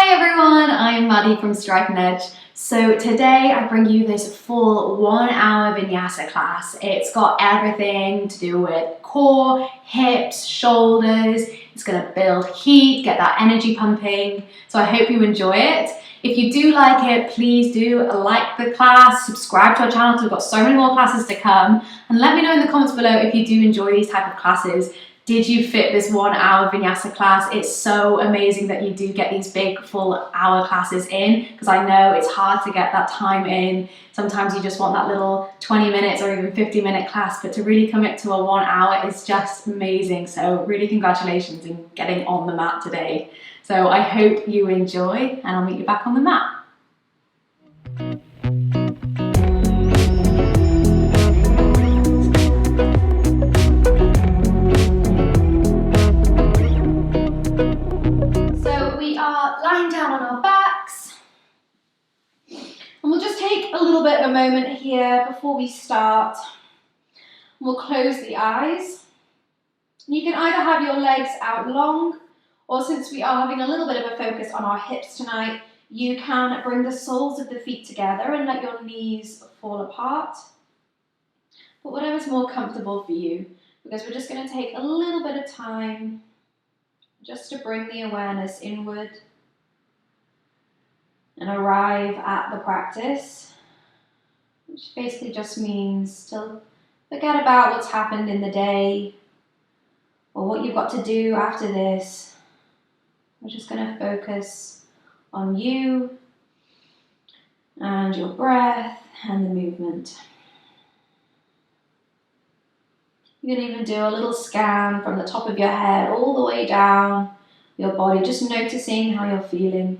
Hi everyone, I'm Maddie from stregnth. So today I bring you this full 1 hour Vinyasa class. It's got everything to do with core, hips, shoulders. It's going to build heat, get that energy pumping. So I hope you enjoy it. If you do like it, please do like the class, subscribe to our channel because we've got so many more classes to come. And let me know in the comments below if you do enjoy these type of classes. Did you fit this 1 hour Vinyasa class? It's so amazing that you do get these big full hour classes in, because I know it's hard to get that time in. Sometimes you just want that little 20 minutes or even 50-minute class, but to really commit to a 1 hour is just amazing. So really congratulations in getting on the mat today. So I hope you enjoy, and I'll meet you back on the mat. Lying down on our backs, and we'll just take a little bit of a moment here before we start. We'll close the eyes. You can either have your legs out long, or since we are having a little bit of a focus on our hips tonight, you can bring the soles of the feet together and let your knees fall apart. But whatever's more comfortable for you, because we're just going to take a little bit of time just to bring the awareness inward and arrive at the practice, which basically just means to forget about what's happened in the day or what you've got to do after this. We're just going to focus on you and your breath and the movement. You can even do a little scan from the top of your head all the way down your body, just noticing how you're feeling.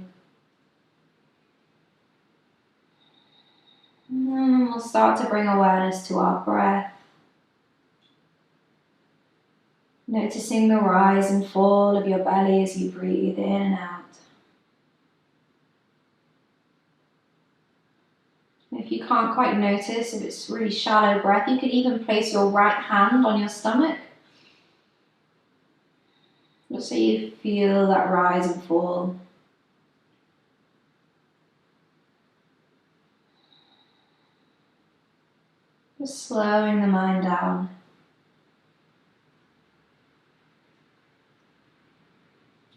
And then we'll start to bring awareness to our breath. Noticing the rise and fall of your belly as you breathe in and out. If you can't quite notice, if it's really shallow breath, you can even place your right hand on your stomach, just so you feel that rise and fall. Just slowing the mind down.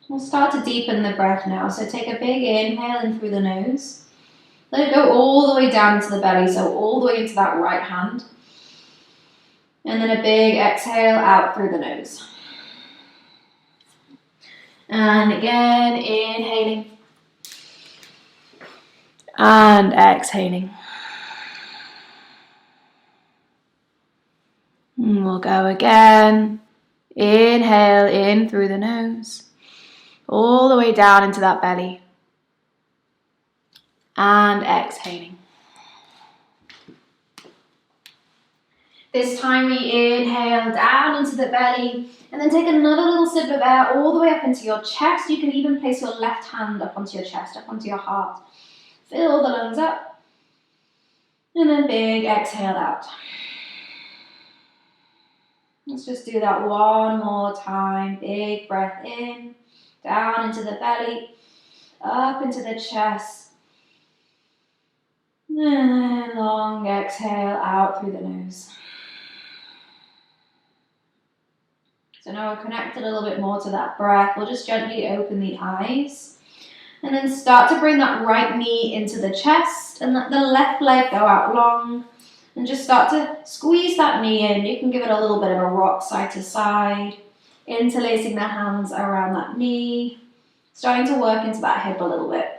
We'll start to deepen the breath now, so take a big inhale in through the nose. Let it go all the way down into the belly, so all the way into that right hand. And then a big exhale out through the nose. And again, inhaling. And exhaling. And we'll go again. Inhale in through the nose. All the way down into that belly. And exhaling. This time we inhale down into the belly and then take another little sip of air all the way up into your chest. You can even place your left hand up onto your chest, up onto your heart. Fill the lungs up. And then big exhale out. Let's just do that one more time. Big breath in, down into the belly, up into the chest. And then long exhale out through the nose. So now we're connected a little bit more to that breath. We'll just gently open the eyes. And then start to bring that right knee into the chest and let the left leg go out long. And just start to squeeze that knee in. You can give it a little bit of a rock side to side. Interlacing the hands around that knee. Starting to work into that hip a little bit.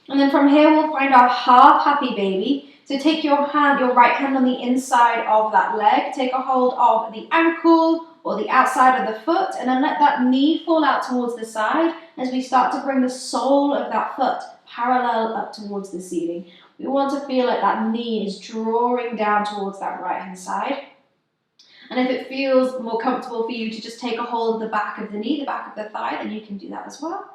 And then from here we'll find our half happy baby. So take your right hand on the inside of that leg. Take a hold of the ankle or the outside of the foot. And then let that knee fall out towards the side as we start to bring the sole of that foot parallel up towards the ceiling. We want to feel like that knee is drawing down towards that right hand side. And if it feels more comfortable for you to just take a hold of the back of the knee, the back of the thigh, then you can do that as well.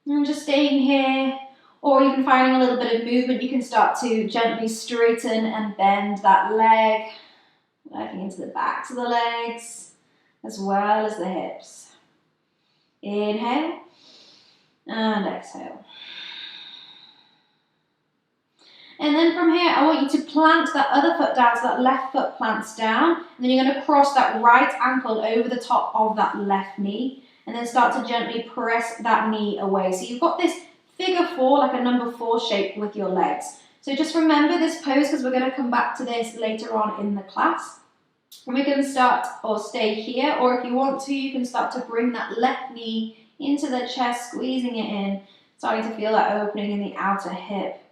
And just staying here, or even finding a little bit of movement, you can start to gently straighten and bend that leg, working into the backs of the legs, as well as the hips. Inhale and exhale. And then from here, I want you to plant that other foot down, so that left foot plants down. And then you're going to cross that right ankle over the top of that left knee. And then start to gently press that knee away. So you've got this figure 4, like a number 4 shape with your legs. So just remember this pose, because we're going to come back to this later on in the class. And we can start or stay here, or if you want to, you can start to bring that left knee into the chest, squeezing it in, starting to feel that opening in the outer hip.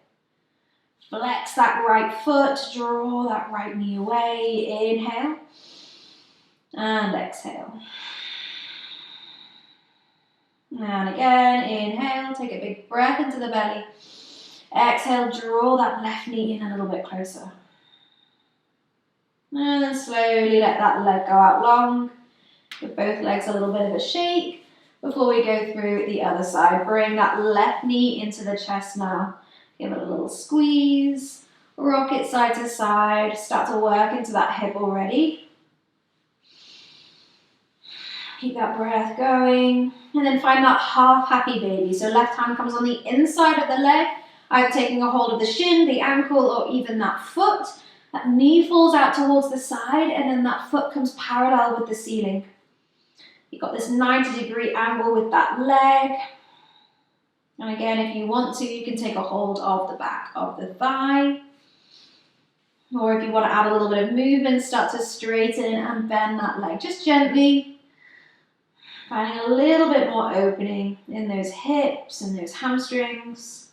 Flex that right foot, draw that right knee away. Inhale and exhale. And again, inhale, take a big breath into the belly. Exhale, draw that left knee in a little bit closer. And then slowly let that leg go out long. Give both legs a little bit of a shake before we go through the other side. Bring that left knee into the chest now. Give it a little squeeze. Rock it side to side. Start to work into that hip already. Keep that breath going. And then find that half happy baby. So left hand comes on the inside of the leg, either taking a hold of the shin, the ankle, or even that foot. That knee falls out towards the side, and then that foot comes parallel with the ceiling. You've got this 90-degree angle with that leg. And again, if you want to, you can take a hold of the back of the thigh. Or if you want to add a little bit of movement, start to straighten and bend that leg just gently. Finding a little bit more opening in those hips and those hamstrings.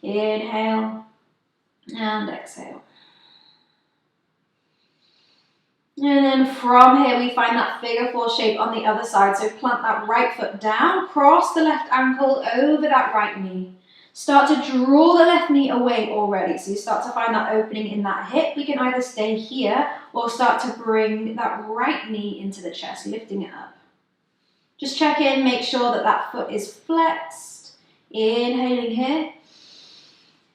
Inhale and exhale. And then from here, we find that figure 4 shape on the other side. So plant that right foot down, cross the left ankle over that right knee. Start to draw the left knee away already. So you start to find that opening in that hip. We can either stay here or start to bring that right knee into the chest, lifting it up. Just check in, make sure that that foot is flexed. Inhaling here.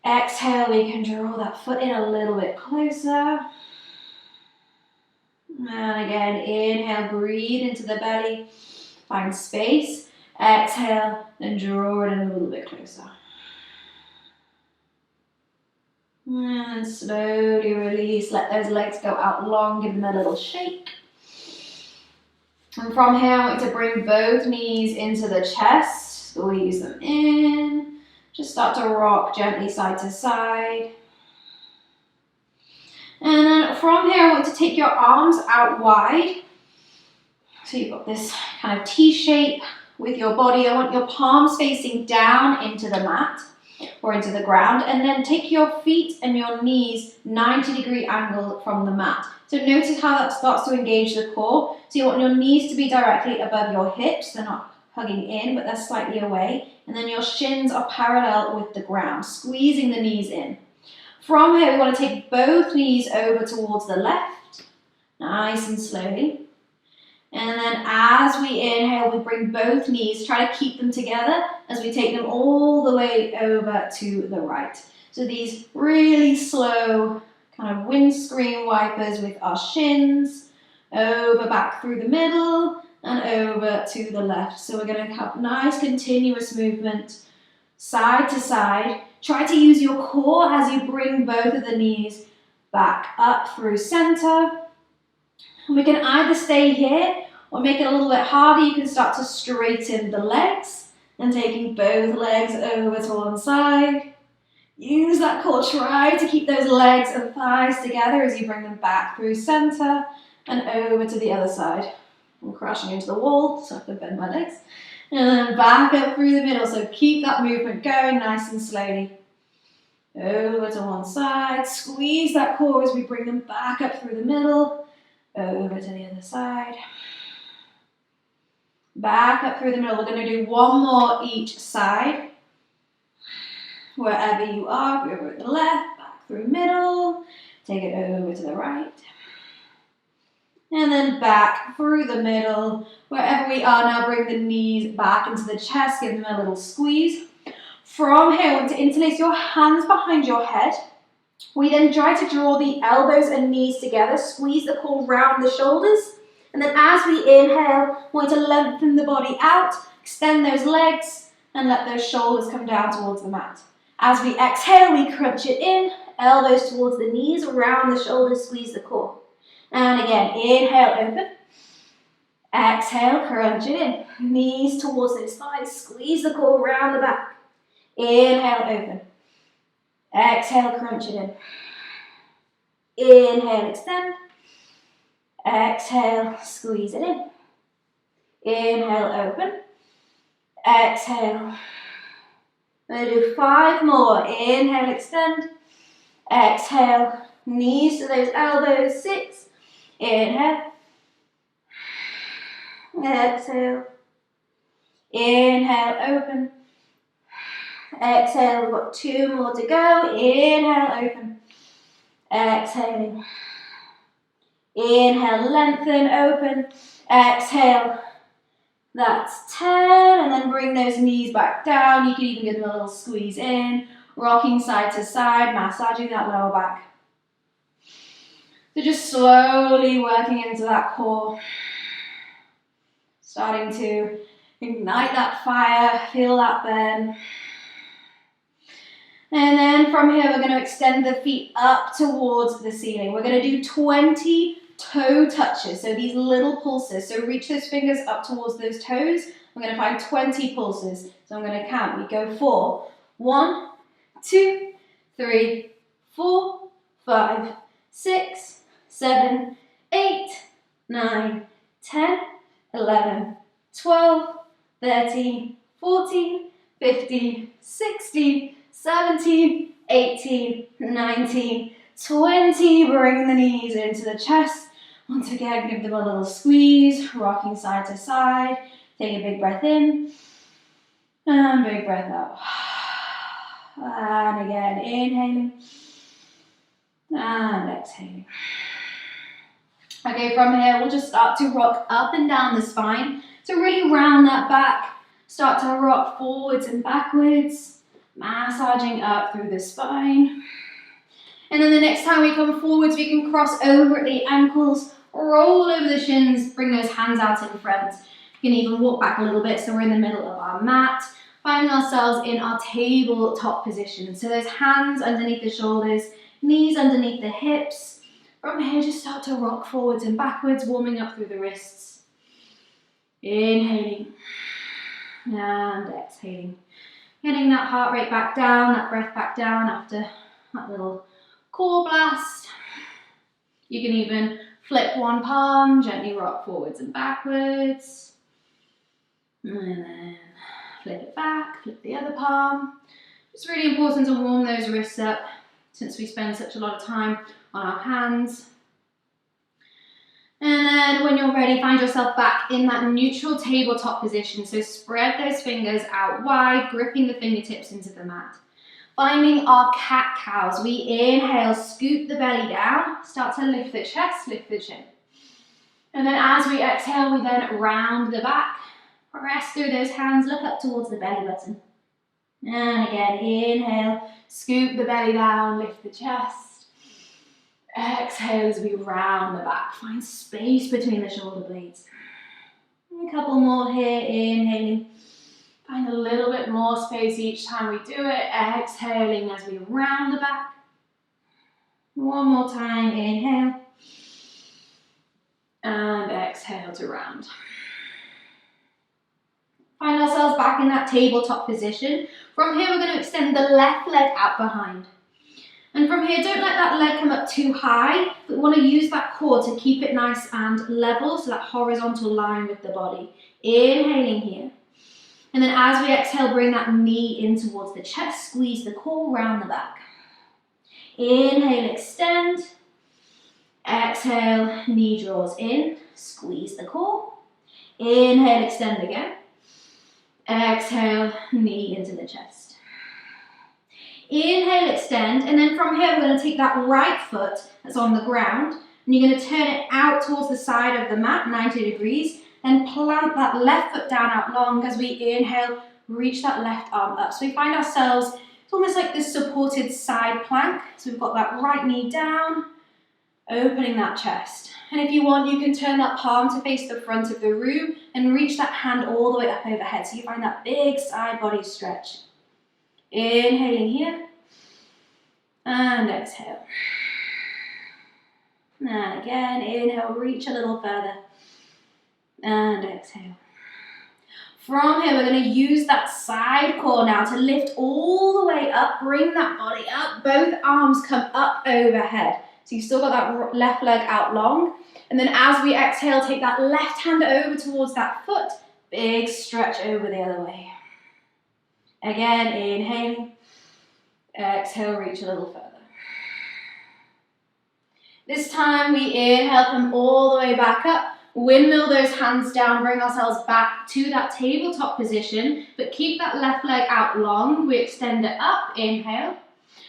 Exhale, we can draw that foot in a little bit closer. And again, inhale, breathe into the belly, find space. Exhale, and draw it in a little bit closer. And slowly release, let those legs go out long, give them a little shake. And from here, I want you to bring both knees into the chest, squeeze them in. Just start to rock gently side to side. And then from here, I want to take your arms out wide. So you've got this kind of T shape with your body. I want your palms facing down into the mat or into the ground. And then take your feet and your knees 90-degree angle from the mat. So notice how that starts to engage the core. So you want your knees to be directly above your hips. They're not hugging in, but they're slightly away. And then your shins are parallel with the ground, squeezing the knees in. From here, we want to take both knees over towards the left, nice and slowly. And then as we inhale, we bring both knees, try to keep them together as we take them all the way over to the right. So these really slow kind of windscreen wipers with our shins, over back through the middle and over to the left. So we're going to have nice continuous movement, side to side. Try to use your core as you bring both of the knees back up through center. We can either stay here or make it a little bit harder. You can start to straighten the legs and taking both legs over to one side. Use that core. Try to keep those legs and thighs together as you bring them back through center and over to the other side. I'm crashing into the wall, so I have to bend my legs. And then back up through the middle. So keep that movement going nice and slowly. Over to one side. Squeeze that core as we bring them back up through the middle. Over to the other side. Back up through the middle. We're going to do one more each side. Wherever you are, over at the left, back through middle. Take it over to the right. And then back through the middle. Wherever we are now, bring the knees back into the chest. Give them a little squeeze. From here, I want to interlace your hands behind your head. We then try to draw the elbows and knees together. Squeeze the core round the shoulders. And then as we inhale, we want to lengthen the body out. Extend those legs and let those shoulders come down towards the mat. As we exhale, we crunch it in, elbows towards the knees, around the shoulders, squeeze the core. And again, inhale, open. Exhale, crunch it in. Knees towards those thighs, squeeze the core around the back. Inhale, open. Exhale, crunch it in. Inhale, extend. Exhale, squeeze it in. Inhale, open. Exhale. We're going to do 5 more. Inhale, extend. Exhale, knees to those elbows. 6. Inhale. Exhale. Inhale, open. Exhale, we've got 2 more to go. Inhale, open. Exhaling. Inhale, lengthen, open. Exhale. That's 10, and then bring those knees back down. You can even give them a little squeeze in, rocking side to side, massaging that lower back. So just slowly working into that core. Starting to ignite that fire, feel that burn. And then from here, we're going to extend the feet up towards the ceiling. We're going to do 20 toe touches, so these little pulses. So reach those fingers up towards those toes. I'm going to find 20 pulses. So I'm going to count. We go 4. 1, 2, 3, 4, 5, 6, 7, 8, 9, 10, 11, 12, 13, 14, 15, 16, 17, 18, 19, 20. Bring the knees into the chest. Once again, give them a little squeeze, rocking side to side. Take a big breath in and big breath out. And again, inhaling and exhaling. Okay, from here, we'll just start to rock up and down the spine. So really round that back. Start to rock forwards and backwards, massaging up through the spine. And then the next time we come forwards, we can cross over at the ankles, roll over the shins, bring those hands out in front. You can even walk back a little bit so we're in the middle of our mat, finding ourselves in our tabletop position. So those hands underneath the shoulders, knees underneath the hips. From here, just start to rock forwards and backwards, warming up through the wrists. Inhaling and exhaling. Getting that heart rate back down, that breath back down after that little core blast. You can even flip one palm, gently rock forwards and backwards. And then flip it back, flip the other palm. It's really important to warm those wrists up since we spend such a lot of time on our hands. And then when you're ready, find yourself back in that neutral tabletop position. So spread those fingers out wide, gripping the fingertips into the mat. Finding our cat-cows, we inhale, scoop the belly down, start to lift the chest, lift the chin. And then as we exhale, we then round the back, press through those hands, look up towards the belly button. And again, inhale, scoop the belly down, lift the chest. Exhale as we round the back, find space between the shoulder blades. A couple more here, inhaling. Find a little bit more space each time we do it. Exhaling as we round the back. One more time, inhale. And exhale to round. Find ourselves back in that tabletop position. From here, we're going to extend the left leg out behind. And from here, don't let that leg come up too high, but we want to use that core to keep it nice and level, so that horizontal line with the body. Inhaling here. And then as we exhale, bring that knee in towards the chest, squeeze the core round the back. Inhale, extend. Exhale, knee draws in, squeeze the core. Inhale, extend again. Exhale, knee into the chest. Inhale, extend, and then from here we're going to take that right foot that's on the ground, and you're going to turn it out towards the side of the mat, 90 degrees, then plant that left foot down out long as we inhale, reach that left arm up. So we find ourselves, it's almost like this supported side plank. So we've got that right knee down, Opening that chest. And if you want, you can turn that palm to face the front of the room and reach that hand all the way up overhead. So you find that big side body stretch. Inhaling here. And exhale. And again, inhale, reach a little further. And exhale. From here, we're going to use that side core now to lift all the way up. Bring that body up. Both arms come up overhead. So you've still got that left leg out long. And then as we exhale, take that left hand over towards that foot. Big stretch over the other way. Again, inhaling. Exhale, reach a little further. This time we inhale, come all the way back up. Windmill those hands down, bring ourselves back to that tabletop position, but keep that left leg out long. We extend it up, inhale.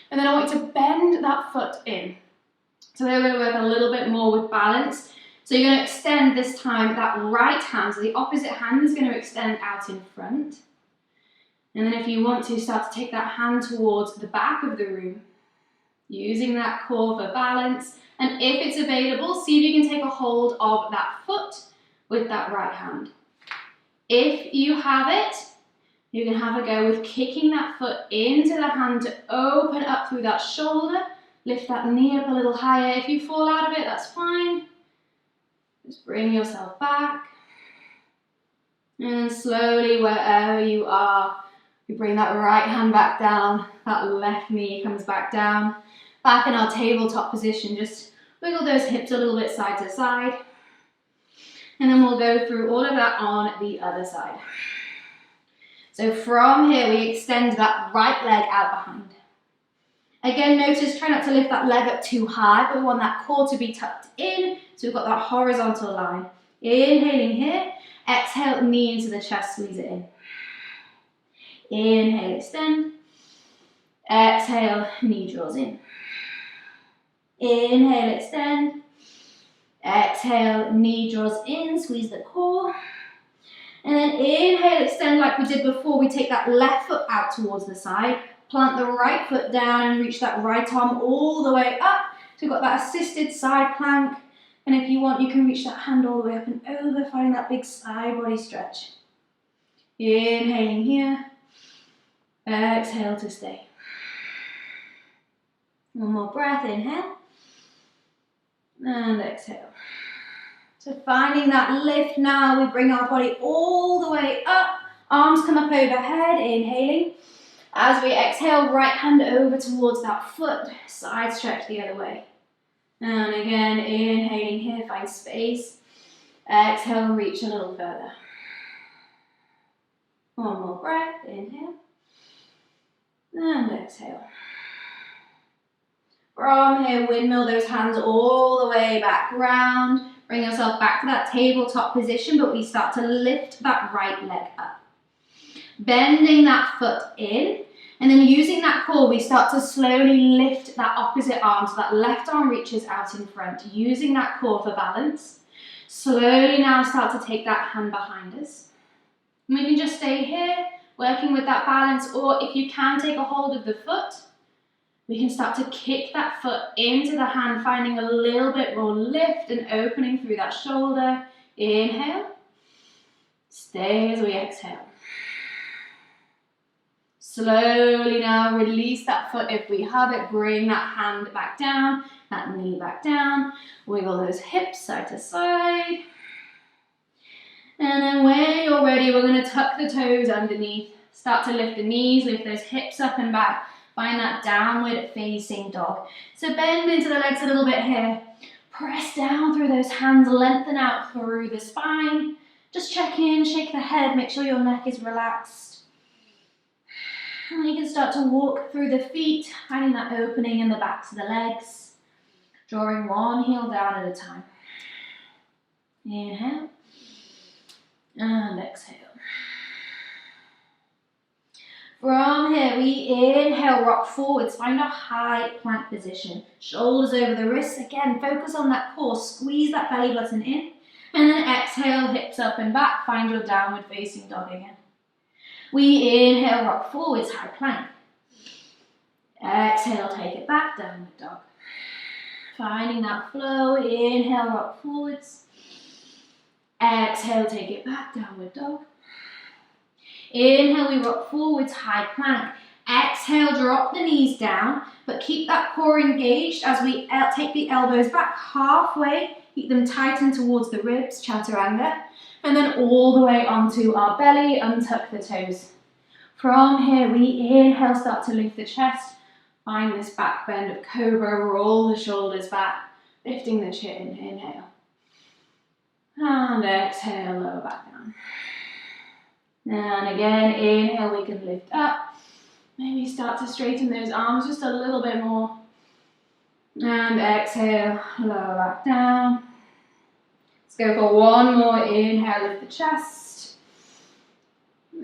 And then I want you to bend that foot in. So we're going to work a little bit more with balance. So you're going to extend this time that right hand, so the opposite hand is going to extend out in front. And then if you want to, start to take that hand towards the back of the room, using that core for balance. And if it's available, see if you can take a hold of that foot with that right hand. If you have it, you can have a go with kicking that foot into the hand to open up through that shoulder. Lift that knee up a little higher. If you fall out of it, that's fine. Just bring yourself back. And slowly, wherever you are, you bring that right hand back down. That left knee comes back down. Back in our tabletop position, just wiggle those hips a little bit side to side. And then we'll go through all of that on the other side. So from here, we extend that right leg out behind. Again, notice, try not to lift that leg up too high, but we want that core to be tucked in, so we've got that horizontal line. Inhaling here, exhale, knee into the chest, squeeze it in. Inhale, extend. Exhale, knee draws in. Inhale, extend. Exhale, knee draws in, squeeze the core. And then inhale, extend like we did before. We take that left foot out towards the side. Plant the right foot down and reach that right arm all the way up. So we've got that assisted side plank. And if you want, you can reach that hand all the way up and over, finding that big side body stretch. Inhaling here. Exhale to stay. One more breath, inhale. And exhale. So finding that lift now, we bring our body all the way up. Arms come up overhead, inhaling. As we exhale, right hand over towards that foot, side stretch the other way. And again, inhaling here, find space. Exhale, reach a little further. One more breath, inhale. And exhale. From here, windmill those hands all the way back round. Bring yourself back to that tabletop position, but we start to lift that right leg up. Bending that foot in, and then using that core, we start to slowly lift that opposite arm, so that left arm reaches out in front, using that core for balance. Slowly now start to take that hand behind us. And we can just stay here, working with that balance, or if you can take a hold of the foot, we can start to kick that foot into the hand, finding a little bit more lift and opening through that shoulder. Inhale. Stay as we exhale. Slowly now release that foot if we have it. Bring that hand back down, that knee back down. Wiggle those hips side to side. And then when you're ready, we're going to tuck the toes underneath. Start to lift the knees, lift those hips up and back. Find that downward facing dog. So bend into the legs a little bit here. Press down through those hands, lengthen out through the spine. Just check in, shake the head, make sure your neck is relaxed. And you can start to walk through the feet, finding that opening in the backs of the legs. Drawing one heel down at a time. Inhale. And exhale. From here, we inhale, rock forwards, find a high plank position. Shoulders over the wrists. Again, focus on that core, squeeze that belly button in. And then exhale, hips up and back, find your downward facing dog again. We inhale, rock forwards, high plank. Exhale, take it back, downward dog. Finding that flow. Inhale, rock forwards. Exhale, take it back, downward dog. Inhale, we rock forwards, high plank. Exhale, drop the knees down, but keep that core engaged as we take the elbows back halfway. Keep them tightened towards the ribs, chaturanga. And then all the way onto our belly, untuck the toes. From here, we inhale, start to lift the chest. Find this back bend of cobra, roll the shoulders back, lifting the chin, inhale. And exhale, lower back down. And again, inhale, we can lift up. Maybe start to straighten those arms just a little bit more. And exhale, lower back down. Let's go for one more. Inhale, lift the chest.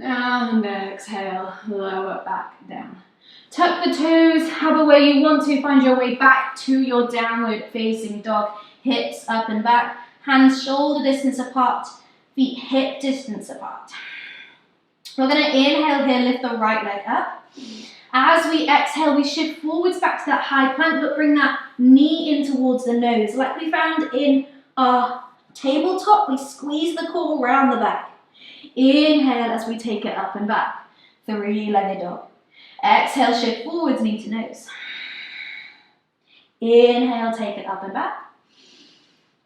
And exhale, lower back down. Tuck the toes, however way you want to. Find your way back to your downward facing dog. Hips up and back. Hands shoulder distance apart. Feet hip distance apart. We're going to inhale here, lift the right leg up. As we exhale, we shift forwards back to that high plank, but bring that knee in towards the nose. Like we found in our tabletop, we squeeze the core around the back. Inhale as we take it up and back. Three-legged dog. Exhale, shift forwards, knee to nose. Inhale, take it up and back.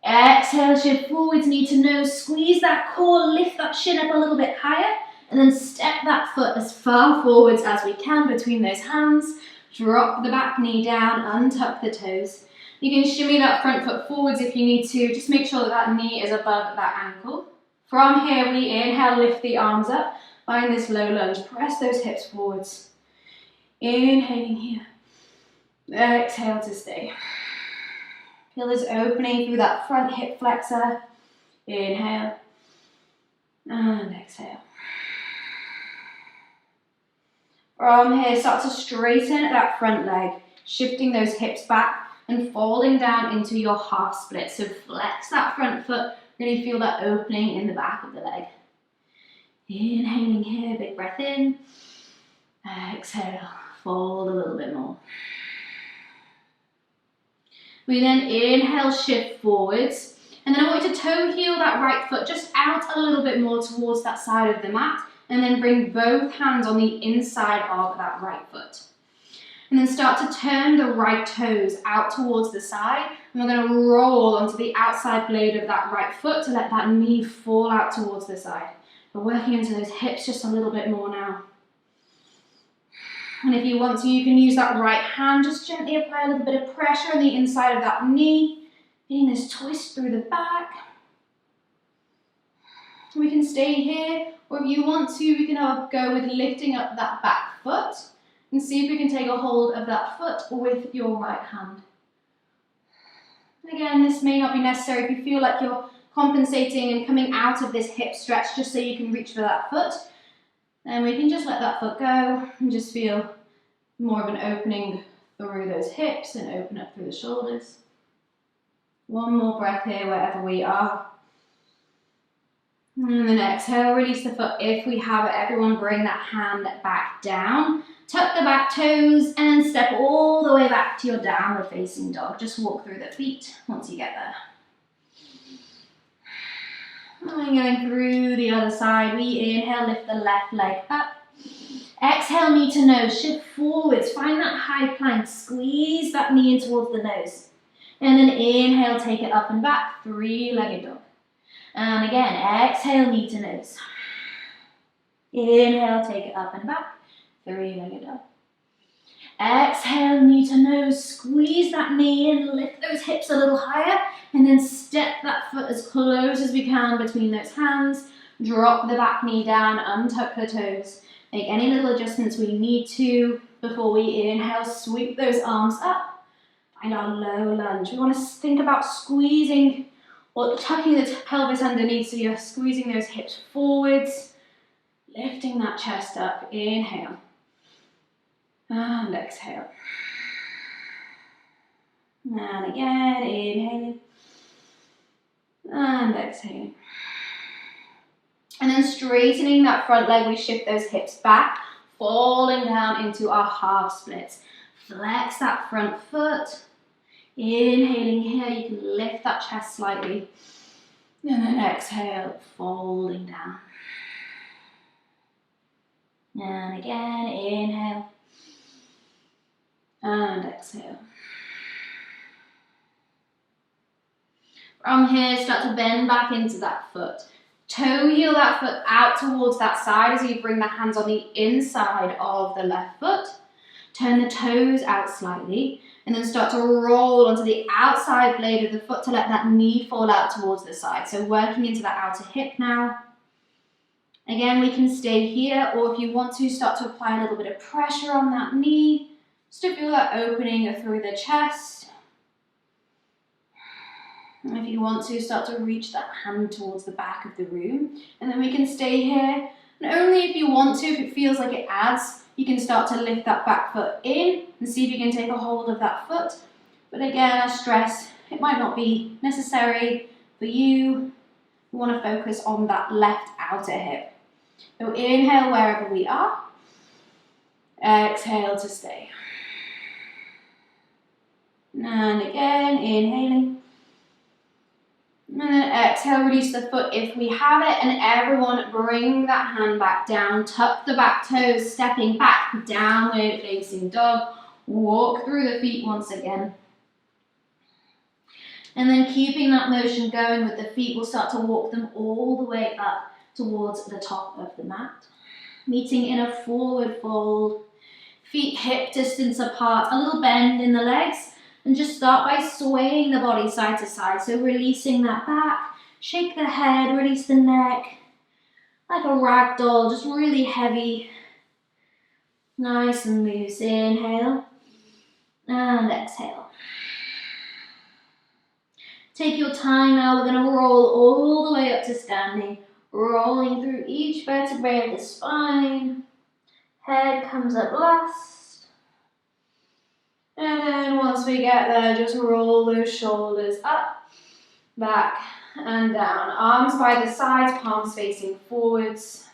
Exhale, shift forwards, knee to nose. Squeeze that core, lift that shin up a little bit higher. And then step that foot as far forwards as we can between those hands. Drop the back knee down, untuck the toes. You can shimmy that front foot forwards if you need to. Just make sure that that knee is above that ankle. From here, we inhale, lift the arms up. Find this low lunge. Press those hips forwards. Inhaling here. Exhale to stay. Feel this opening through that front hip flexor. Inhale. And exhale. From here, start to straighten that front leg, shifting those hips back and falling down into your half split. So flex that front foot, really feel that opening in the back of the leg. Inhaling here, big breath in. Exhale, fold a little bit more. We then inhale, shift forwards. And then I want you to toe heel that right foot just out a little bit more towards that side of the mat. And then bring both hands on the inside of that right foot. And then start to turn the right toes out towards the side. And we're going to roll onto the outside blade of that right foot to let that knee fall out towards the side. We're working into those hips just a little bit more now. And if you want to, you can use that right hand. Just gently apply a little bit of pressure on the inside of that knee. Getting this twist through the back. We can stay here. Or if you want to, we can go with lifting up that back foot and see if we can take a hold of that foot with your right hand. Again, this may not be necessary if you feel like you're compensating and coming out of this hip stretch just so you can reach for that foot. Then we can just let that foot go and just feel more of an opening through those hips and open up through the shoulders. One more breath here wherever we are. And then exhale, release the foot if we have it. Everyone bring that hand back down. Tuck the back toes and step all the way back to your downward facing dog. Just walk through the feet once you get there. And going through the other side, we inhale, lift the left leg up. Exhale, knee to nose, shift forwards. Find that high plank, squeeze that knee in towards the nose. And then inhale, take it up and back, three-legged dog. And again, exhale, knee to nose. Inhale, take it up and back, three-legged dog. Exhale, knee to nose, squeeze that knee in, lift those hips a little higher, and then step that foot as close as we can between those hands. Drop the back knee down, untuck the toes. Make any little adjustments we need to before we inhale, sweep those arms up. Find our low lunge. We want to think about squeezing or tucking the pelvis underneath, so you're squeezing those hips forwards, lifting that chest up. Inhale. And exhale. And again, inhaling. And exhaling. And then straightening that front leg, we shift those hips back, falling down into our half splits. Flex that front foot. Inhaling here, you can lift that chest slightly. And then exhale, folding down. And again, inhale. And exhale. From here, start to bend back into that foot. Toe heel that foot out towards that side as you bring the hands on the inside of the left foot. Turn the toes out slightly and then start to roll onto the outside blade of the foot to let that knee fall out towards the side. So working into that outer hip now. Again, we can stay here, or if you want to, start to apply a little bit of pressure on that knee, just to feel that opening through the chest. And if you want to, start to reach that hand towards the back of the room, and then we can stay here. And only if you want to, if it feels like it adds, you can start to lift that back foot in and see if you can take a hold of that foot. But again, I stress, it might not be necessary for you. We want to focus on that left outer hip. So inhale wherever we are. Exhale to stay. And again, inhaling. And then exhale, release the foot if we have it. And everyone bring that hand back down. Tuck the back toes, stepping back, downward facing dog. Walk through the feet once again. And then keeping that motion going with the feet, we'll start to walk them all the way up towards the top of the mat. Meeting in a forward fold. Feet hip distance apart, a little bend in the legs. And just start by swaying the body side to side. So releasing that back, shake the head, release the neck. Like a rag doll, just really heavy. Nice and loose. Inhale and exhale. Take your time now, we're going to roll all the way up to standing. Rolling through each vertebrae of the spine. Head comes up last. And then once we get there, just roll those shoulders up, back, and down. Arms by the sides, palms facing forwards.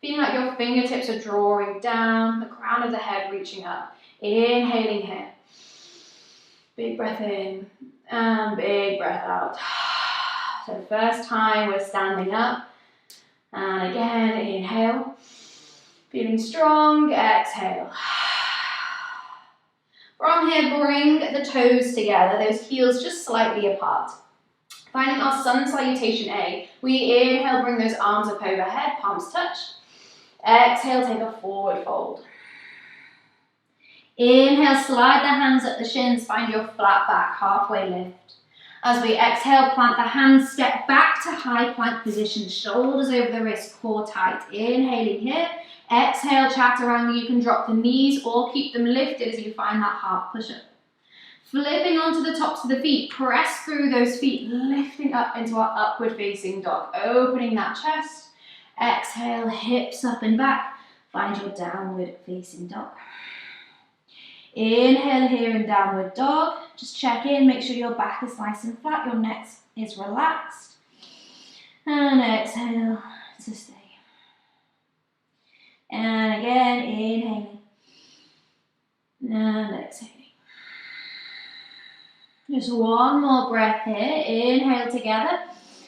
Feeling like your fingertips are drawing down, the crown of the head reaching up. Inhaling here. Big breath in, and big breath out. So the first time we're standing up. And again, inhale. Feeling strong, exhale. From here, bring the toes together, those heels just slightly apart. Finding our sun salutation A, we inhale, bring those arms up overhead, palms touch. Exhale, take a forward fold. Inhale, slide the hands up the shins, find your flat back, halfway lift. As we exhale, plant the hands, step back to high plank position, shoulders over the wrist, core tight. Inhaling here. Exhale, chaturanga. You can drop the knees or keep them lifted as you find that half push-up. Flipping onto the tops of the feet, press through those feet, lifting up into our upward facing dog, opening that chest. Exhale, hips up and back. Find your downward facing dog. Inhale here in downward dog. Just check in, make sure your back is nice and flat, your neck is relaxed. And exhale to stay. And again, inhaling. And exhaling. Just one more breath here. Inhale together.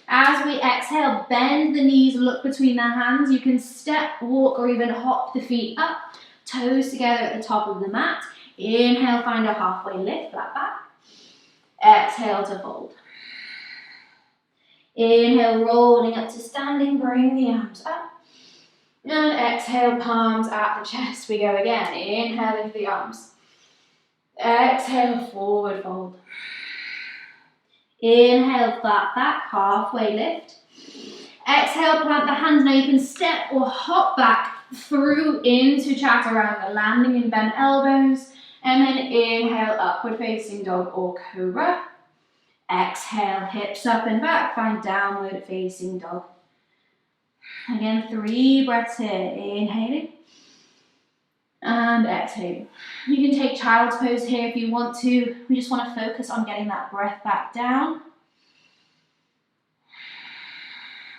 As we exhale, bend the knees, look between the hands. You can step, walk, or even hop the feet up. Toes together at the top of the mat. Inhale, find a halfway lift, flat back. Exhale to fold. Inhale, rolling up to standing, bring the arms up. And exhale, palms at the chest. We go again. Inhale, lift the arms. Exhale, forward fold. Inhale, flat back, halfway lift. Exhale, plant the hands. Now you can step or hop back through into chaturanga, landing in bent elbows. And then inhale, upward facing dog or cobra. Exhale, hips up and back, find downward facing dog. Again, 3 breaths here. Inhaling and exhaling. You can take child's pose here if you want to. We just want to focus on getting that breath back down.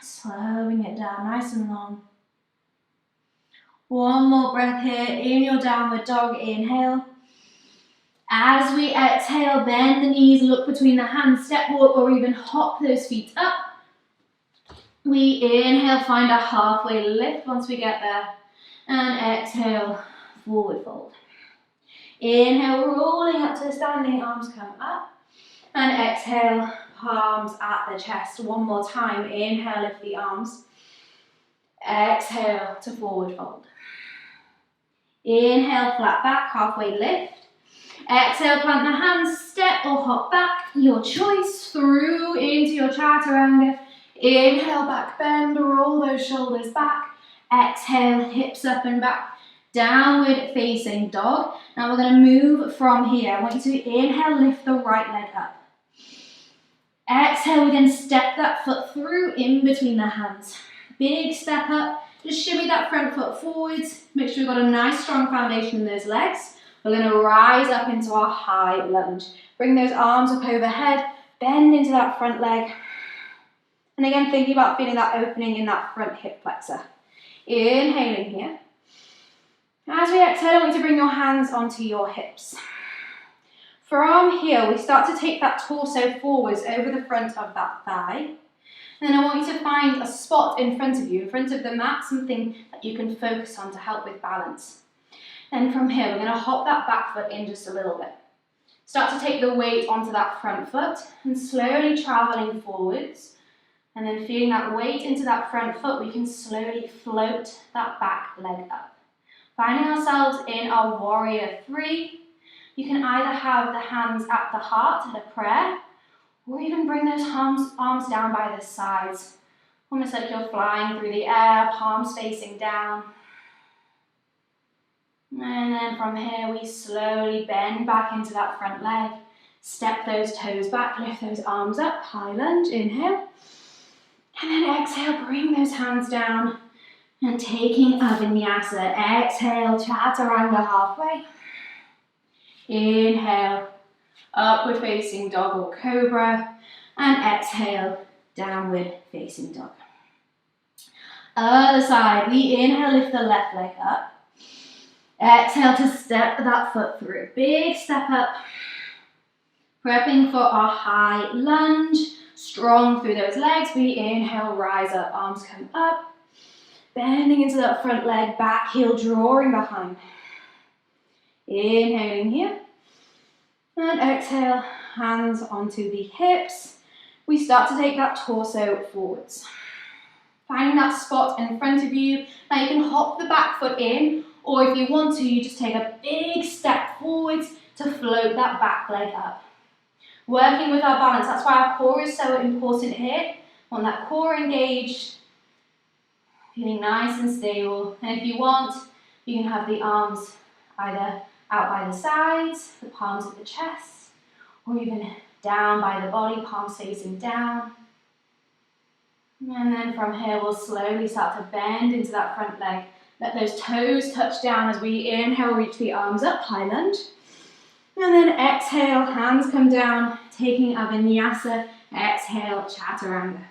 Slowing it down, nice and long. One more breath here in your downward dog. Inhale As we exhale, bend the knees, look between the hands, step walk or even hop those feet up. We inhale, find a halfway lift once we get there. And exhale, forward fold. Inhale, rolling up to standing, arms come up. And exhale, palms at the chest. One more time, inhale, lift the arms. Exhale to forward fold. Inhale, flat back, halfway lift. Exhale, plant the hands, step or hop back, your choice, through into your chaturanga. Inhale, back bend, roll those shoulders back. Exhale, hips up and back, downward facing dog. Now we're going to move from here. I want you to inhale, lift the right leg up. Exhale, we then step that foot through in between the hands. Big step up, just shimmy that front foot forwards. Make sure you've got a nice strong foundation in those legs. We're going to rise up into our high lunge. Bring those arms up overhead, bend into that front leg. And again, thinking about feeling that opening in that front hip flexor. Inhaling here. As we exhale, I want you to bring your hands onto your hips. From here, we start to take that torso forwards over the front of that thigh. And then I want you to find a spot in front of you, in front of the mat, something that you can focus on to help with balance. Then from here, we're going to hop that back foot in just a little bit. Start to take the weight onto that front foot and slowly traveling forwards. And then feeling that weight into that front foot, we can slowly float that back leg up. Finding ourselves in our warrior three. You can either have the hands at the heart at a prayer, or even bring those arms down by the sides. Almost like you're flying through the air, palms facing down. And then from here, we slowly bend back into that front leg. Step those toes back, lift those arms up, high lunge, inhale. And then exhale, bring those hands down. And taking a vinyasa, exhale, chaturanga halfway. Inhale, upward facing dog or cobra. And exhale, downward facing dog. Other side, we inhale, lift the left leg up. Exhale to step that foot through. Big step up. Prepping for our high lunge. Strong through those legs. We inhale, rise up, arms come up. Bending into that front leg, back heel drawing behind. Inhaling here. And exhale, hands onto the hips. We start to take that torso forwards. Finding that spot in front of you. Now you can hop the back foot in, or if you want to, you just take a big step forwards to float that back leg up. Working with our balance, that's why our core is so important here. Want that core engaged, feeling nice and stable. And if you want, you can have the arms either out by the sides, the palms at the chest, or even down by the body, palms facing down. And then from here, we'll slowly start to bend into that front leg. Let those toes touch down as we inhale, reach the arms up, high lunge. And then exhale, hands come down, taking a vinyasa, exhale, chaturanga.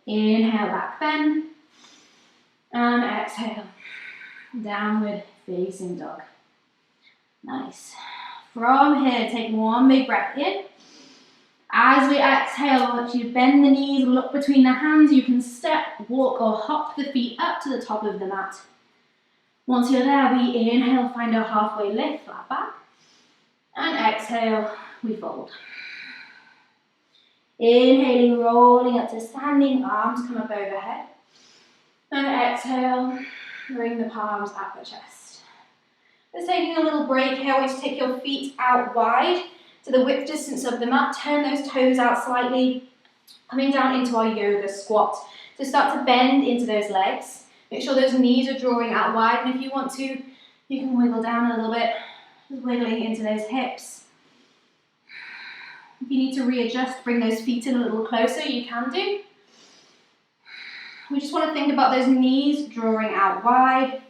Inhale, back bend. And exhale, downward facing dog. Nice. From here, take one big breath in. As we exhale, I want you to bend the knees, look between the hands. You can step, walk, or hop the feet up to the top of the mat. Once you're there, we inhale, find our halfway lift, flat back. And exhale, we fold. Inhaling, rolling up to standing, arms come up overhead. And exhale, bring the palms at the chest. Just taking a little break here. I want you to take your feet out wide to the width distance of the mat. Turn those toes out slightly. Coming down into our yoga squat. So start to bend into those legs. Make sure those knees are drawing out wide. And if you want to, you can wiggle down a little bit. Just wiggling into those hips. If you need to readjust, bring those feet in a little closer, you can do. We just want to think about those knees drawing out wide.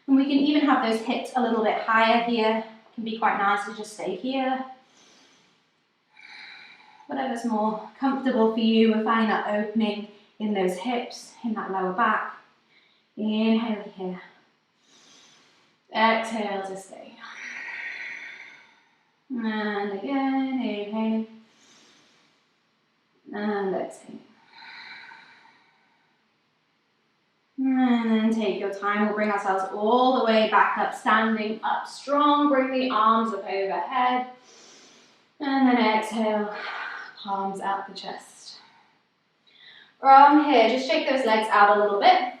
And we can even have those hips a little bit higher here. It can be quite nice to just stay here. Whatever's more comfortable for you, we're finding that opening in those hips, in that lower back. Inhale here. Exhale to stay. And again, inhaling. And exhaling. And then take your time. We'll bring ourselves all the way back up, standing up strong. Bring the arms up overhead. And then exhale, palms out the chest. From here, just shake those legs out a little bit.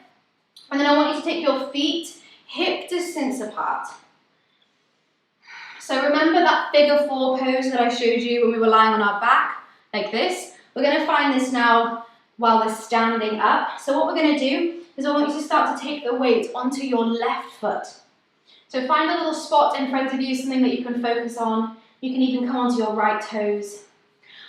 And then I want you to take your feet hip distance apart. So remember that figure 4 pose that I showed you when we were lying on our back, like this? We're going to find this now while we're standing up. So what we're going to do is I want you to start to take the weight onto your left foot. So find a little spot in front of you, something that you can focus on. You can even come onto your right toes.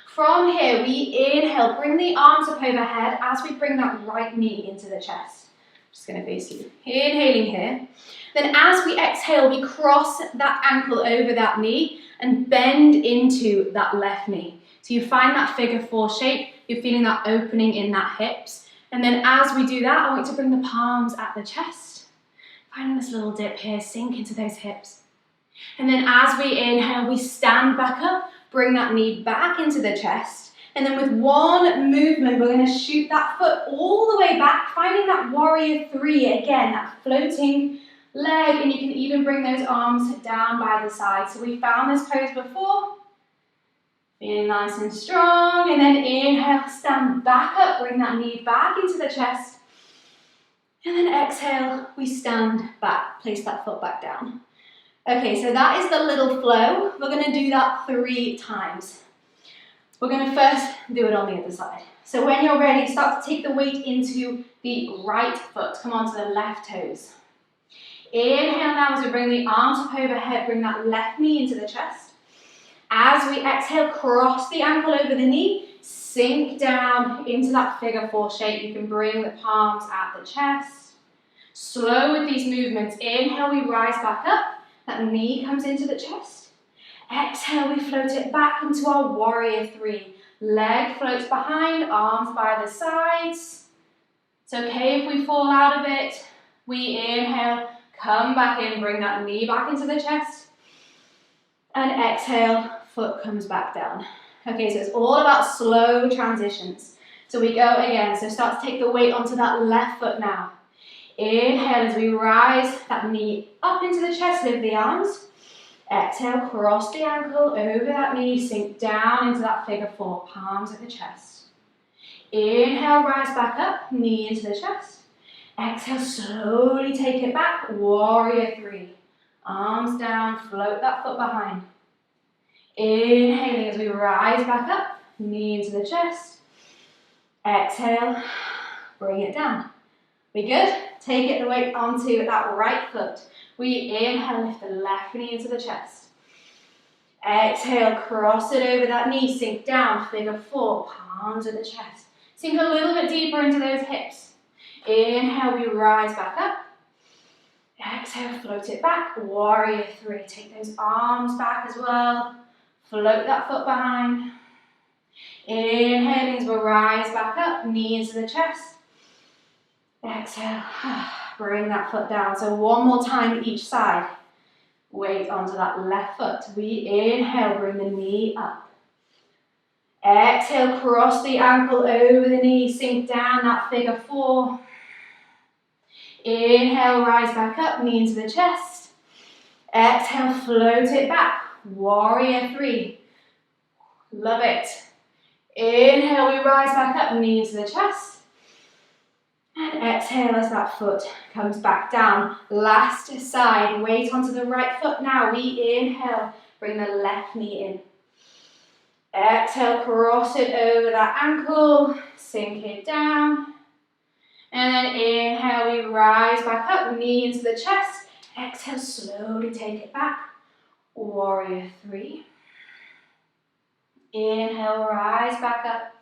From here, we inhale, bring the arms up overhead as we bring that right knee into the chest. Just going to face you. Inhaling here. Then as we exhale, we cross that ankle over that knee and bend into that left knee. So you find that figure 4 shape, you're feeling that opening in that hips. And then as we do that, I want you to bring the palms at the chest. Finding this little dip here, sink into those hips. And then as we inhale, we stand back up, bring that knee back into the chest. And then with one movement, we're going to shoot that foot all the way back, finding that warrior 3 again, that floating leg, and you can even bring those arms down by the side. So we found this pose before. Feeling nice and strong, and then inhale, stand back up, bring that knee back into the chest. And then exhale, we stand back, place that foot back down. Okay, so that is the little flow. We're going to do that 3 times. We're going to first do it on the other side. So when you're ready, start to take the weight into the right foot. Come onto the left toes. Inhale now as we bring the arms up overhead, bring that left knee into the chest. As we exhale, cross the ankle over the knee, sink down into that figure 4 shape. You can bring the palms at the chest. Slow with these movements. Inhale, we rise back up. That knee comes into the chest. Exhale, we float it back into our warrior 3. Leg floats behind, arms by the sides. It's okay if we fall out of it. We inhale, come back in, bring that knee back into the chest. And exhale, foot comes back down. Okay, so it's all about slow transitions. So we go again. So start to take the weight onto that left foot now. Inhale as we rise that knee up into the chest, lift the arms. Exhale, cross the ankle over that knee, sink down into that figure 4, palms at the chest. Inhale, rise back up, knee into the chest. Exhale, slowly take it back, warrior 3. Arms down, float that foot behind. Inhaling as we rise back up, knee into the chest. Exhale, bring it down. We good? Take it the weight onto that right foot. We inhale, lift the left knee into the chest. Exhale, cross it over that knee, sink down, figure 4, palms at the chest. Sink a little bit deeper into those hips. Inhale, we rise back up. Exhale, float it back, warrior 3. Take those arms back as well. Float that foot behind. Inhaling as we rise back up, knee into the chest. Exhale, bring that foot down. So one more time each side. Weight onto that left foot. We inhale, bring the knee up. Exhale, cross the ankle over the knee, sink down that figure 4. Inhale, rise back up, knee into the chest. Exhale, float it back, warrior 3. Love it. Inhale, we rise back up, knee into the chest. And exhale as that foot comes back down. Last side, weight onto the right foot now. We inhale, bring the left knee in. Exhale, cross it over that ankle, sink it down. And then inhale, we rise back up, knee into the chest. Exhale, slowly take it back, warrior 3. Inhale, rise back up.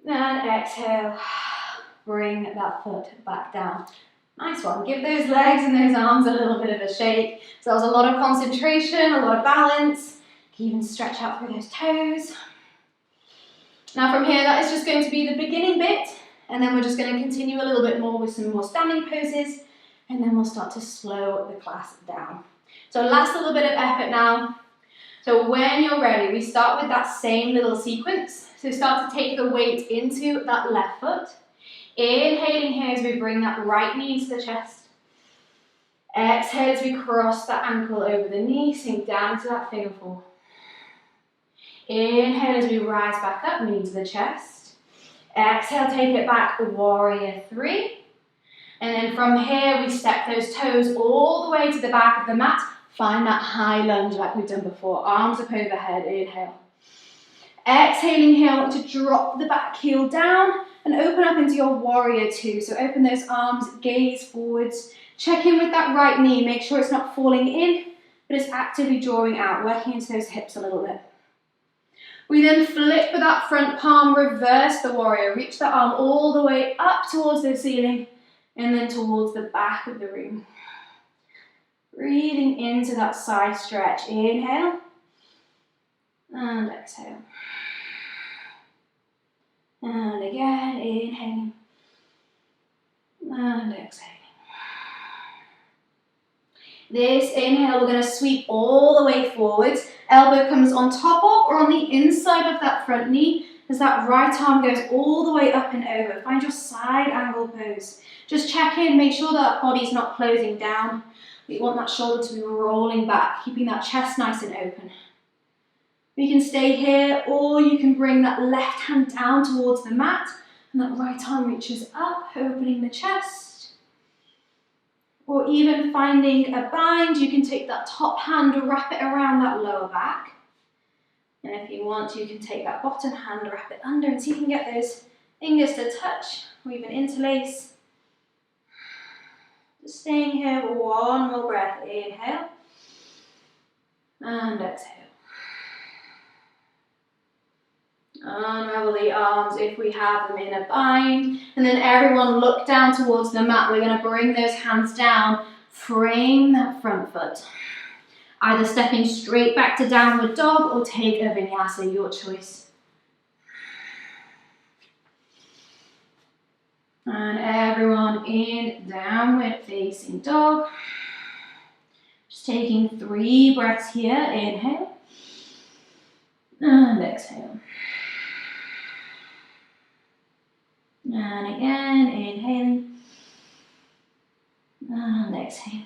And exhale, bring that foot back down. Nice one. Give those legs and those arms a little bit of a shake. So that was a lot of concentration, a lot of balance. You can even stretch out through those toes. Now from here, that is just going to be the beginning bit. And then we're just going to continue a little bit more with some more standing poses. And then we'll start to slow the class down. So last little bit of effort now. So when you're ready, we start with that same little sequence. So start to take the weight into that left foot. Inhaling here as we bring that right knee into the chest. Exhale as we cross the ankle over the knee, sink down to that figure four. Inhale as we rise back up, knee to the chest. Exhale, take it back, warrior three. And then from here, we step those toes all the way to the back of the mat. Find that high lunge like we've done before. Arms up overhead, inhale. Exhaling here, I want to drop the back heel down and open up into your warrior two. So open those arms, gaze forwards. Check in with that right knee, make sure it's not falling in, but it's actively drawing out, working into those hips a little bit. We then flip with that front palm, reverse the warrior, reach the arm all the way up towards the ceiling and then towards the back of the room. Breathing into that side stretch, inhale and exhale. And again, inhaling and exhaling. This inhale, we're going to sweep all the way forwards. Elbow comes on top of or on the inside of that front knee as that right arm goes all the way up and over. Find your side angle pose. Just check in, make sure that body's not closing down. We want that shoulder to be rolling back, keeping that chest nice and open. We can stay here, or you can bring that left hand down towards the mat and that right arm reaches up, opening the chest. Or even finding a bind, you can take that top hand, wrap it around that lower back. And if you want, you can take that bottom hand, wrap it under and see if you can get those fingers to touch or even interlace. Just staying here for one more breath. Inhale and exhale. Unravel the arms if we have them in a bind. And then everyone look down towards the mat. We're going to bring those hands down. Frame that front foot. Either stepping straight back to downward dog or take a vinyasa, your choice. And everyone in downward facing dog. Just taking 3 breaths here. Inhale and exhale. And again, inhaling and exhaling.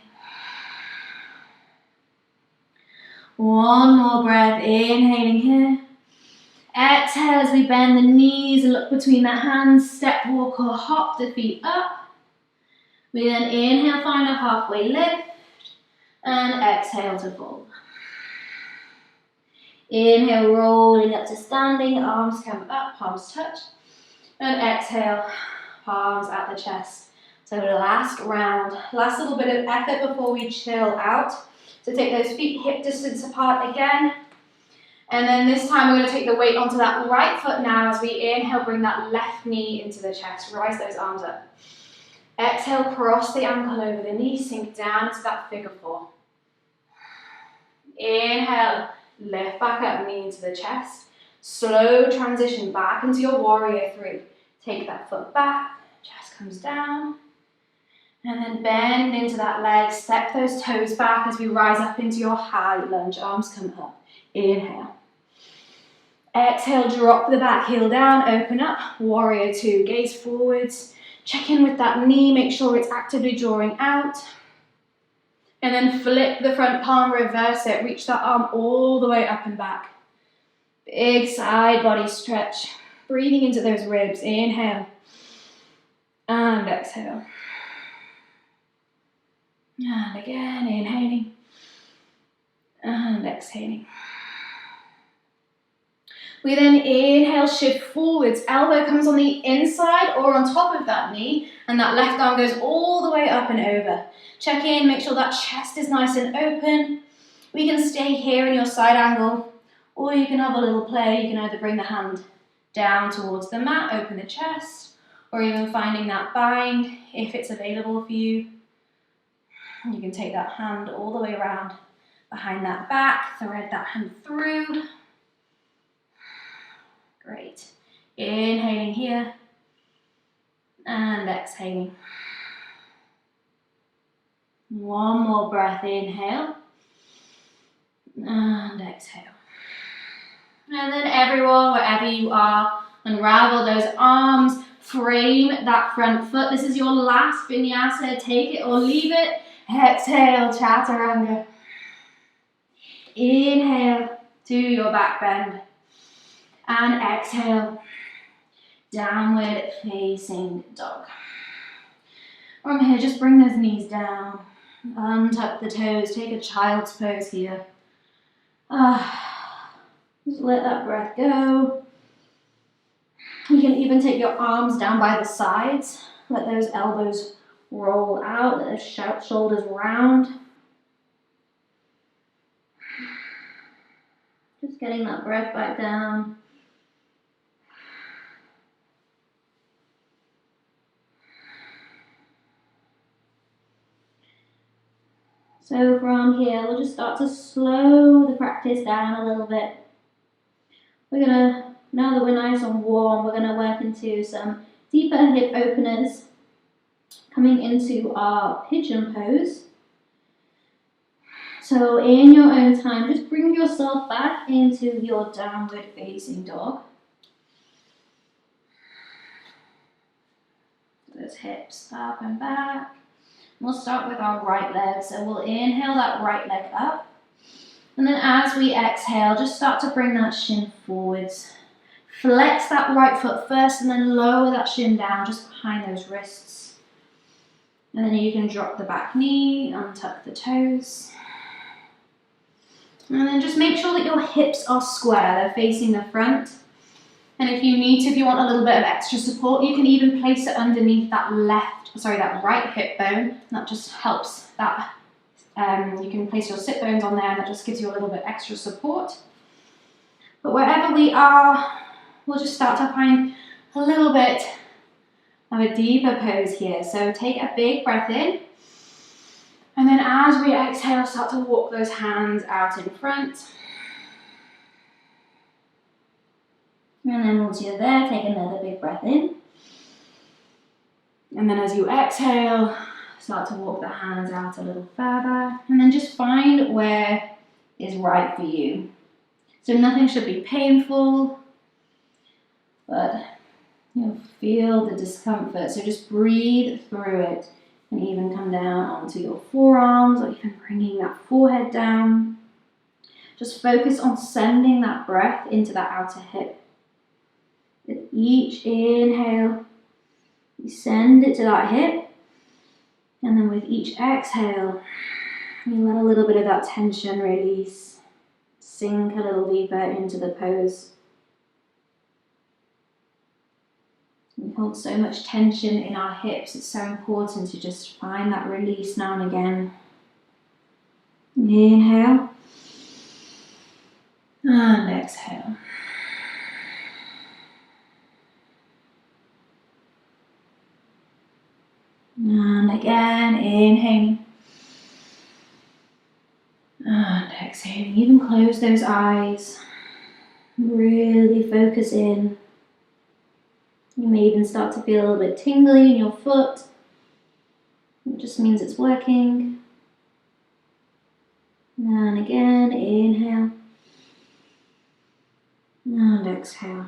One more breath, inhaling here. Exhale as we bend the knees and look between the hands, step, walk or hop the feet up. We then inhale, find a halfway lift and exhale to fold. Inhale, rolling up to standing, arms come up, palms touch. And exhale, palms at the chest. So last round, last little bit of effort before we chill out. So take those feet hip distance apart again. And then this time we're going to take the weight onto that right foot now as we inhale, bring that left knee into the chest. Rise those arms up. Exhale, cross the ankle over the knee, sink down into that figure four. Inhale, lift back up, knee into the chest. Slow transition back into your warrior three. Take that foot back, chest comes down. And then bend into that leg, step those toes back as we rise up into your high lunge. Arms come up, inhale. Exhale, drop the back heel down, open up, warrior two. Gaze forwards, check in with that knee, make sure it's actively drawing out. And then flip the front palm, reverse it, reach that arm all the way up and back. Big side body stretch. Breathing into those ribs. Inhale. And exhale. And again, inhaling. And exhaling. We then inhale, shift forwards. Elbow comes on the inside or on top of that knee. And that left arm goes all the way up and over. Check in, make sure that chest is nice and open. We can stay here in your side angle. Or you can have a little play. You can either bring the hand down towards the mat, open the chest, or even finding that bind if it's available for you. You can take that hand all the way around behind that back, thread that hand through. Great. Inhaling here and exhaling. One more breath, inhale. And exhale. And then everyone, wherever you are, unravel those arms, frame that front foot. This is your last vinyasa. Take it or leave it. Exhale, chaturanga. Inhale to your back bend. And exhale, downward facing dog. From here, just bring those knees down. Untuck the toes. Take a child's pose here. Just let that breath go. You can even take your arms down by the sides. Let those elbows roll out. Let those shoulders round. Just getting that breath back down. So from here, we'll just start to slow the practice down a little bit. We're gonna, now that we're nice and warm, we're gonna work into some deeper hip openers, coming into our pigeon pose. So in your own time, just bring yourself back into your downward facing dog. Those hips up and back. We'll start with our right leg. So we'll inhale that right leg up. And then as we exhale, just start to bring that shin forwards. Flex that right foot first and then lower that shin down just behind those wrists. And then you can drop the back knee, untuck the toes. And then just make sure that your hips are square, they're facing the front. And if you need to, if you want a little bit of extra support, you can even place it underneath that that right hip bone. That just helps that. You can place your sit bones on there and that just gives you a little bit extra support. But wherever we are, we'll just start to find a little bit of a deeper pose here. So take a big breath in. And then as we exhale, start to walk those hands out in front. And then once you're there, take another big breath in. And then as you exhale, start to walk the hands out a little further. And then just find where is right for you. So nothing should be painful, but you'll feel the discomfort. So just breathe through it and even come down onto your forearms or even bringing that forehead down. Just focus on sending that breath into that outer hip. With each inhale, you send it to that hip. And then with each exhale, you let a little bit of that tension release. Sink a little deeper into the pose. We hold so much tension in our hips. It's so important to just find that release now and again. Inhale. And exhale. And again, inhaling. And exhaling. Even close those eyes. Really focus in. You may even start to feel a little bit tingly in your foot. It just means it's working. And again, inhale. And exhale.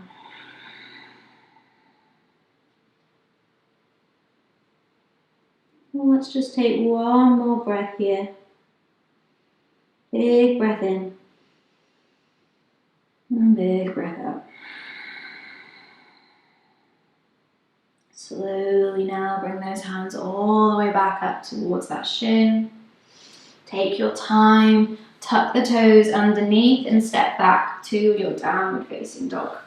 Well, let's just take one more breath here. Big breath in. And big breath out. Slowly now bring those hands all the way back up towards that shin. Take your time, tuck the toes underneath and step back to your downward facing dog.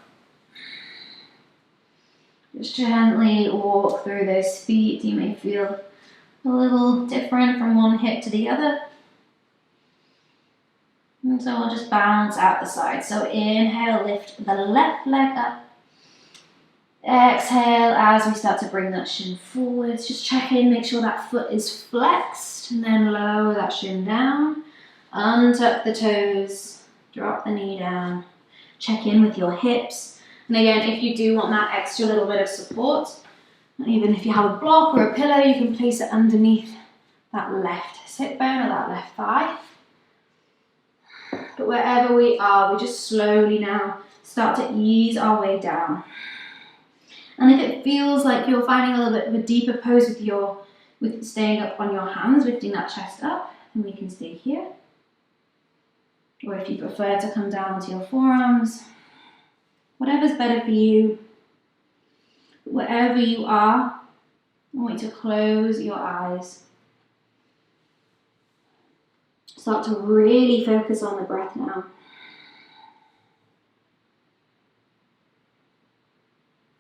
Just gently walk through those feet. You may feel a little different from one hip to the other. And so we'll just balance out the side. So inhale, lift the left leg up. Exhale as we start to bring that shin forwards. Just check in, make sure that foot is flexed, and then lower that shin down. Untuck the toes, drop the knee down. Check in with your hips. And again, if you do want that extra little bit of support, even if you have a block or a pillow, you can place it underneath that left sit bone or that left thigh. But wherever we are, we just slowly now start to ease our way down. And if it feels like you're finding a little bit of a deeper pose with staying up on your hands, lifting that chest up, then we can stay here. Or if you prefer to come down to your forearms, whatever's better for you. Wherever you are, I want you to close your eyes. Start to really focus on the breath now.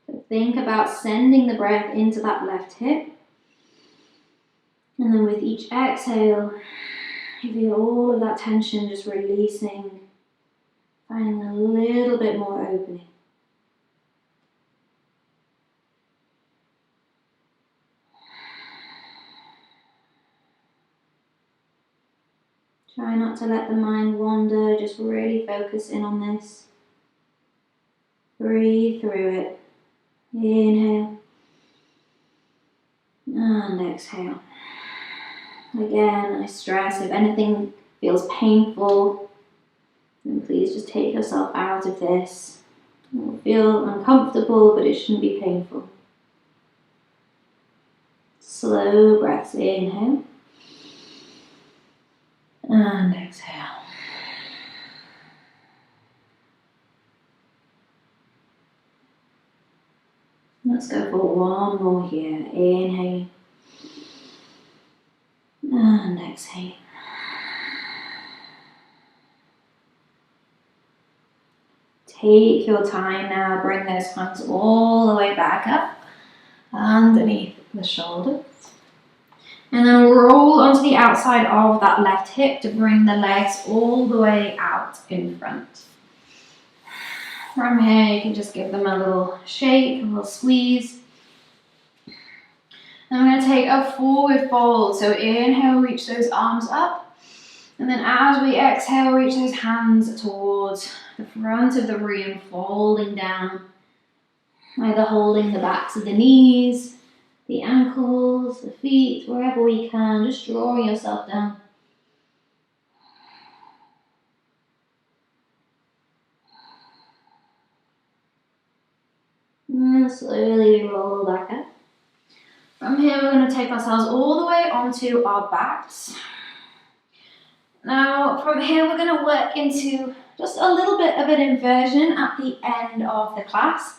So think about sending the breath into that left hip. And then with each exhale, you feel all of that tension just releasing, finding a little bit more opening. Try not to let the mind wander, just really focus in on this. Breathe through it. Inhale and exhale. Again, I stress, if anything feels painful, then please just take yourself out of this. It will feel uncomfortable, but it shouldn't be painful. Slow breaths. Inhale and exhale. Let's go for one more here. Inhale and exhale. Take your time now, bring those hands all the way back up underneath the shoulders. And then roll onto the outside of that left hip to bring the legs all the way out in front. From here, you can just give them a little shake, a little squeeze. And I'm going to take a forward fold. So inhale, reach those arms up. And then as we exhale, reach those hands towards the front of the room, folding down. Either holding the backs of the knees, the ankles, the feet, wherever we can, just draw yourself down. And slowly roll back up. From here, we're going to take ourselves all the way onto our backs. Now, from here, we're going to work into just a little bit of an inversion at the end of the class.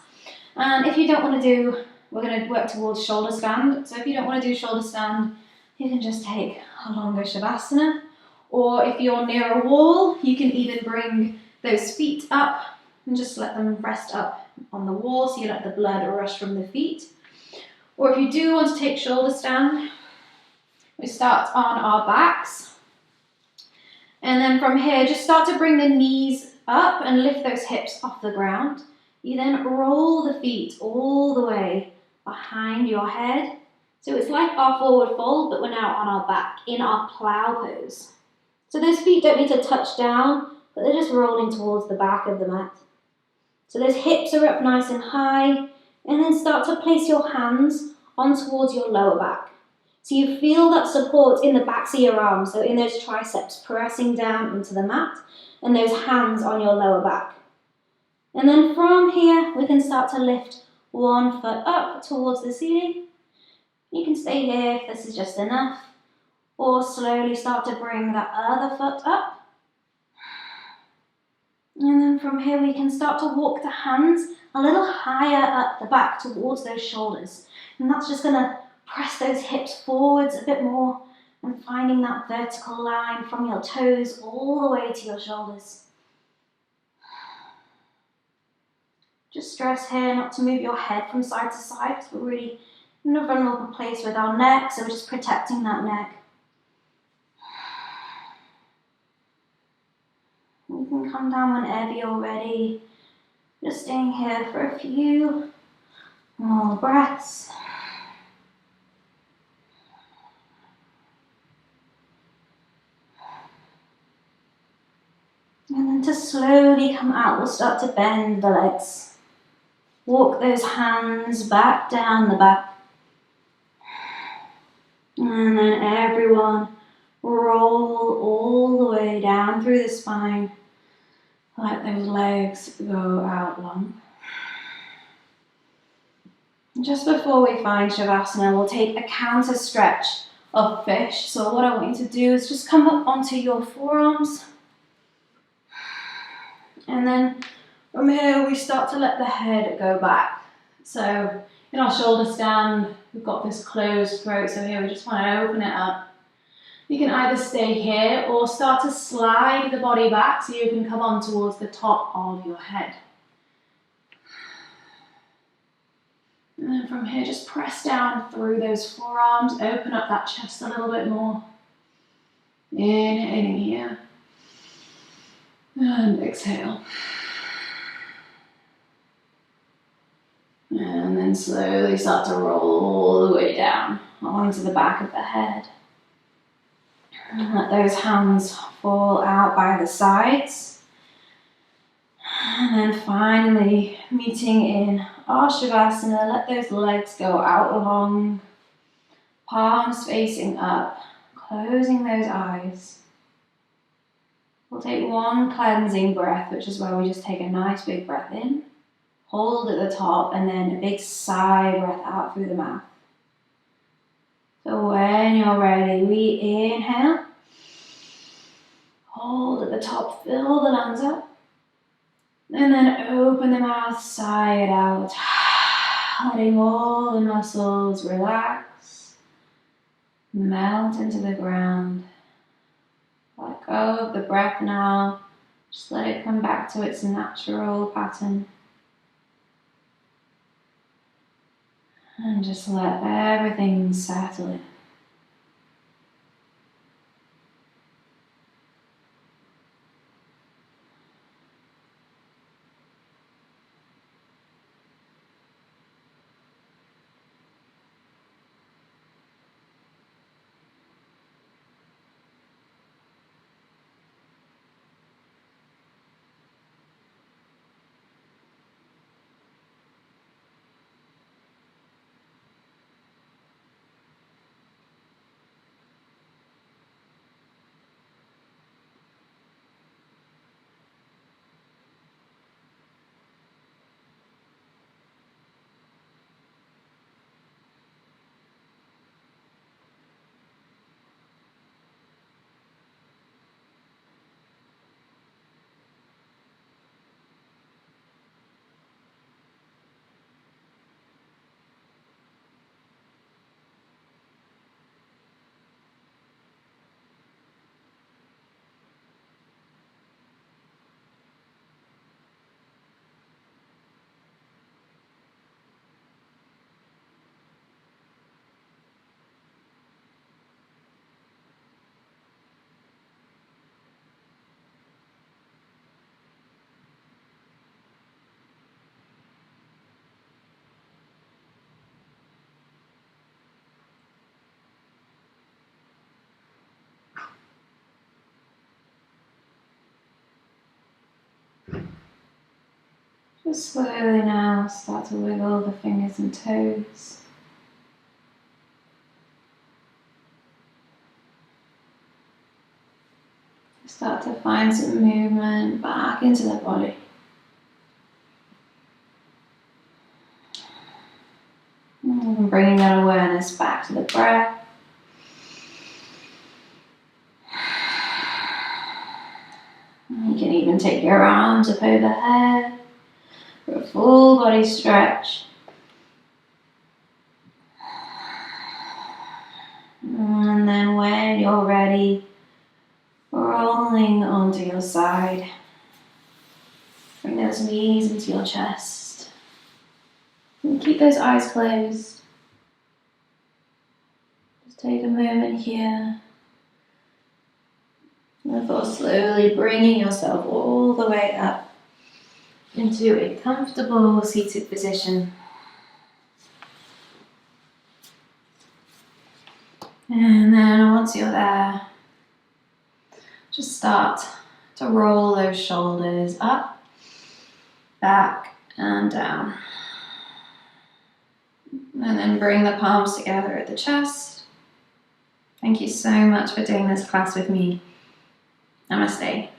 And if you don't want to do, we're going to work towards shoulder stand. So if you don't want to do shoulder stand, you can just take a longer Savasana. Or if you're near a wall, you can even bring those feet up and just let them rest up on the wall so you let the blood rush from the feet. Or if you do want to take shoulder stand, we start on our backs. And then from here, just start to bring the knees up and lift those hips off the ground. You then roll the feet all the way behind your head. So it's like our forward fold, but we're now on our back in our plow pose. So those feet don't need to touch down, but they're just rolling towards the back of the mat. So those hips are up nice and high, and then start to place your hands on towards your lower back. So you feel that support in the backs of your arms, so in those triceps pressing down into the mat, and those hands on your lower back. And then from here, we can start to lift one foot up towards the ceiling. You can stay here if this is just enough, or slowly start to bring that other foot up. And then from here, we can start to walk the hands a little higher up the back towards those shoulders. And that's just going to press those hips forwards a bit more and finding that vertical line from your toes all the way to your shoulders. Just stress here not to move your head from side to side because we're really in a vulnerable place with our neck, so we're just protecting that neck. You can come down whenever you're ready. Just staying here for a few more breaths. And then to slowly come out, we'll start to bend the legs. Walk those hands back down the back. And then everyone roll all the way down through the spine Let those legs go out long. Just before we find Savasana, we'll take a counter stretch of fish. So what I want you to do is just come up onto your forearms. And then from here, we start to let the head go back. So in our shoulder stand, we've got this closed throat. So here we just want to open it up. You can either stay here or start to slide the body back so you can come on towards the top of your head. And then from here, just press down through those forearms, open up that chest a little bit more. Inhaling here. And exhale. And then slowly start to roll all the way down onto the back of the head. And let those hands fall out by the sides. And then finally, meeting in our Savasana, let those legs go out long, palms facing up, closing those eyes. We'll take one cleansing breath, which is where we just take a nice big breath in, hold at the top, and then a big sigh breath out through the mouth. So when you're ready, we inhale, hold at the top, fill the lungs up. And then open the mouth, sigh it out, letting all the muscles relax, melt into the ground. Let go of the breath now, just let it come back to its natural pattern. And just let everything settle in. Just slowly now start to wiggle the fingers and toes. Start to find some movement back into the body. And bringing that awareness back to the breath. You can even take your arms up overhead for a full body stretch. And then when you're ready, rolling onto your side. Bring those knees into your chest. And keep those eyes closed. Just take a moment here. Before slowly bringing yourself all the way up into a comfortable seated position. And then once you're there, just start to roll those shoulders up, back and down. And then bring the palms together at the chest. Thank you so much for doing this class with me. Namaste.